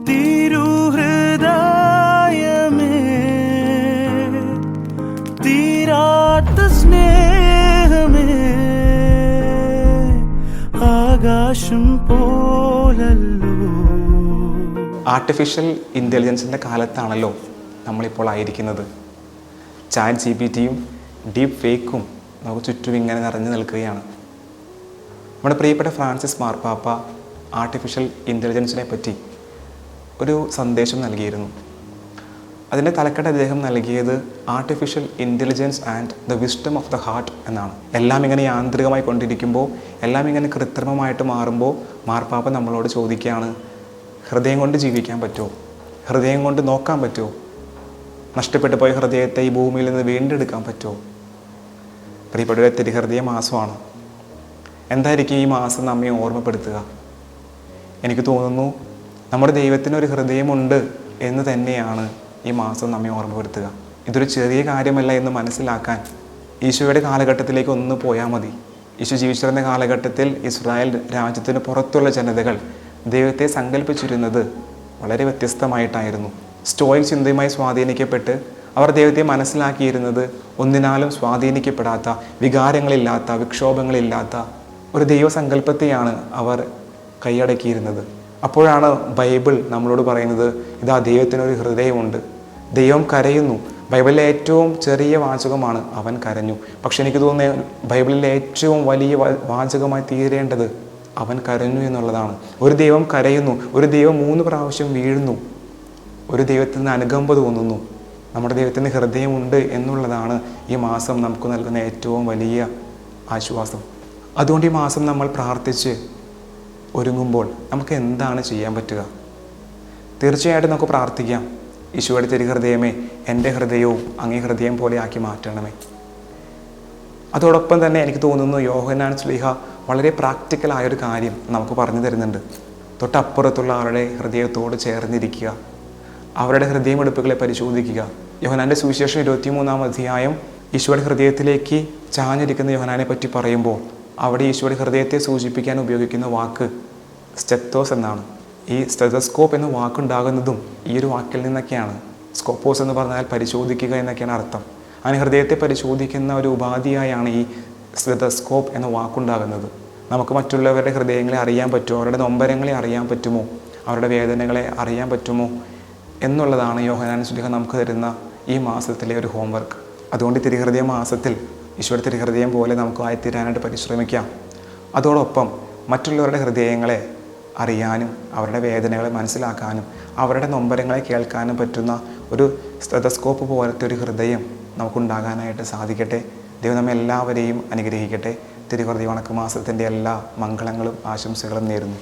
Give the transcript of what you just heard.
തിരുഹൃദയമേ തീരാത്ത സ്നേഹമേ ആകാശം പോലല്ലോ. ആർട്ടിഫിഷ്യൽ ഇൻ്റലിജൻസിൻ്റെ കാലത്താണല്ലോ നമ്മളിപ്പോൾ ആയിരിക്കുന്നത്. ചാറ്റ് GPT-യും ഡീപ്പ് ഫേക്കും നമുക്ക് ചുറ്റും ഇങ്ങനെ നിറഞ്ഞു നിൽക്കുകയാണ്. നമ്മുടെ പ്രിയപ്പെട്ട ഫ്രാൻസിസ് മാർപ്പാപ്പ ആർട്ടിഫിഷ്യൽ ഇൻ്റലിജൻസിനെ പറ്റി ഒരു സന്ദേശം നൽകിയിരുന്നു. അതിൻ്റെ തലക്കെട്ട് അദ്ദേഹം നൽകിയത് artificial intelligence and the wisdom of the heart എന്നാണ്. എല്ലാം ഇങ്ങനെ യാന്ത്രികമായി കൊണ്ടിരിക്കുമ്പോൾ, എല്ലാം ഇങ്ങനെ കൃത്രിമമായിട്ട് മാറുമ്പോൾ മാർപ്പാപ്പ നമ്മളോട് ചോദിക്കുകയാണ്, ഹൃദയം കൊണ്ട് ജീവിക്കാൻ പറ്റുമോ? ഹൃദയം കൊണ്ട് നോക്കാൻ പറ്റുമോ? നഷ്ടപ്പെട്ടു പോയ ഹൃദയത്തെ ഈ ഭൂമിയിൽ നിന്ന് വീണ്ടെടുക്കാൻ പറ്റുമോ? പ്രിയപ്പെട്ട തിരുഹൃദയ മാസമാണ്. എന്തായിരിക്കും ഈ മാസം നമ്മെ ഓർമ്മപ്പെടുത്തുക? എനിക്ക് തോന്നുന്നു നമ്മുടെ ദൈവത്തിനൊരു ഹൃദയമുണ്ട് എന്ന് തന്നെയാണ് ഈ മാസം നമ്മെ ഓർമ്മപ്പെടുത്തുക. ഇതൊരു ചെറിയ കാര്യമല്ല എന്ന് മനസ്സിലാക്കാൻ ഈശോയുടെ കാലഘട്ടത്തിലേക്ക് ഒന്ന് പോയാൽ മതി. ഈശോ ജീവിച്ചിരുന്ന കാലഘട്ടത്തിൽ ഇസ്രായേൽ രാജ്യത്തിന് പുറത്തുള്ള ജനതകൾ ദൈവത്തെ സങ്കല്പിച്ചിരുന്നത് വളരെ വ്യത്യസ്തമായിട്ടായിരുന്നു. സ്റ്റോയിക് ചിന്തയുമായി സ്വാധീനിക്കപ്പെട്ട് അവർ ദൈവത്തെ മനസ്സിലാക്കിയിരുന്നത് ഒന്നിനാലും സ്വാധീനിക്കപ്പെടാത്ത, വികാരങ്ങളില്ലാത്ത, വിക്ഷോഭങ്ങളില്ലാത്ത ഒരു ദൈവസങ്കല്പത്തെയാണ് അവർ കൈയടക്കിയിരുന്നത്. അപ്പോഴാണ് ബൈബിൾ നമ്മളോട് പറയുന്നത്, ഇതാ ദൈവത്തിനൊരു ഹൃദയമുണ്ട്, ദൈവം കരയുന്നു. ബൈബിളിലെ ഏറ്റവും ചെറിയ വാചകമാണ് അവൻ കരഞ്ഞു. പക്ഷെ എനിക്ക് തോന്നുന്നത് ബൈബിളിലെ ഏറ്റവും വലിയ വാചകമായി തീരേണ്ടത് അവൻ കരഞ്ഞു എന്നുള്ളതാണ്. ഒരു ദൈവം കരയുന്നു, ഒരു ദൈവം 3 പ്രാവശ്യം വീഴുന്നു, ഒരു ദൈവത്തിന് അനുകമ്പ തോന്നുന്നു. നമ്മുടെ ദൈവത്തിന് ഹൃദയമുണ്ട് എന്നുള്ളതാണ് ഈ മാസം നമുക്ക് നൽകുന്ന ഏറ്റവും വലിയ ആശ്വാസം. അതുകൊണ്ട് ഈ മാസം നമ്മൾ പ്രാർത്ഥിച്ച് ഒരുങ്ങുമ്പോൾ നമുക്ക് എന്താണ് ചെയ്യാൻ പറ്റുക? തീർച്ചയായിട്ടും നമുക്ക് പ്രാർത്ഥിക്കാം, ഈശോയുടെ തിരുഹൃദയമേ, എൻ്റെ ഹൃദയവും അങ്ങേ ഹൃദയം പോലെ ആക്കി മാറ്റണമേ. അതോടൊപ്പം തന്നെ എനിക്ക് തോന്നുന്നു യോഹന്നാൻ ശ്ലീഹ വളരെ പ്രാക്ടിക്കലായൊരു കാര്യം നമുക്ക് പറഞ്ഞു തരുന്നുണ്ട്. തൊട്ടപ്പുറത്തുള്ള ആളുടെ ഹൃദയത്തോട് ചേർന്നിരിക്കുക, അവരുടെ ഹൃദയമെടുപ്പുകളെ പരിശോധിക്കുക. യോഹന്നാൻ്റെ സുവിശേഷം 23-ാം അധ്യായം ഈശോയുടെ ഹൃദയത്തിലേക്ക് ചാഞ്ഞിരിക്കുന്ന യോഹന്നാനെ പറ്റി പറയുമ്പോൾ അവിടെ ഈശോയുടെ ഹൃദയത്തെ സൂചിപ്പിക്കാൻ ഉപയോഗിക്കുന്ന വാക്ക് സ്റ്റെത്തോസ് എന്നാണ്. ഈ സ്റ്റെതസ്കോപ്പ് എന്ന വാക്കുണ്ടാകുന്നതും ഈ ഒരു വാക്കിൽ നിന്നൊക്കെയാണ്. സ്കോപ്പോസ് എന്ന് പറഞ്ഞാൽ പരിശോധിക്കുക എന്നൊക്കെയാണ് അർത്ഥം. അങ്ങനെ ഹൃദയത്തെ പരിശോധിക്കുന്ന ഒരു ഉപാധിയായാണ് ഈ സ്റ്റെതസ്കോപ്പ് എന്ന വാക്കുണ്ടാകുന്നത്. നമുക്ക് മറ്റുള്ളവരുടെ ഹൃദയങ്ങളെ അറിയാൻ പറ്റുമോ? അവരുടെ നൊമ്പരങ്ങളെ അറിയാൻ പറ്റുമോ? അവരുടെ വേദനകളെ അറിയാൻ പറ്റുമോ എന്നുള്ളതാണ് യോഹന്നാൻ ശ്ലീഹ നമുക്ക് തരുന്ന ഈ മാസത്തിലെ ഒരു ഹോംവർക്ക്. അതുകൊണ്ട് തിരുഹൃദയ മാസത്തിൽ ഈശോയുടെ തിരുഹൃദയം പോലെ നമുക്ക് ആയിത്തീരാനായിട്ട് പരിശ്രമിക്കാം. അതോടൊപ്പം മറ്റുള്ളവരുടെ ഹൃദയങ്ങളെ അറിയാനും അവരുടെ വേദനകളെ മനസ്സിലാക്കാനും അവരുടെ നൊമ്പരങ്ങളെ കേൾക്കാനും പറ്റുന്ന ഒരു സ്റ്റെതസ്കോപ്പ് പോലത്തെ ഒരു ഹൃദയം നമുക്കുണ്ടാകാനായിട്ട് സാധിക്കട്ടെ. ദൈവം നമ്മെ എല്ലാവരെയും അനുഗ്രഹിക്കട്ടെ. തിരുഹൃദയ വണക്ക മാസത്തിൻ്റെ എല്ലാ മംഗളങ്ങളും ആശംസകളും നേരുന്നു.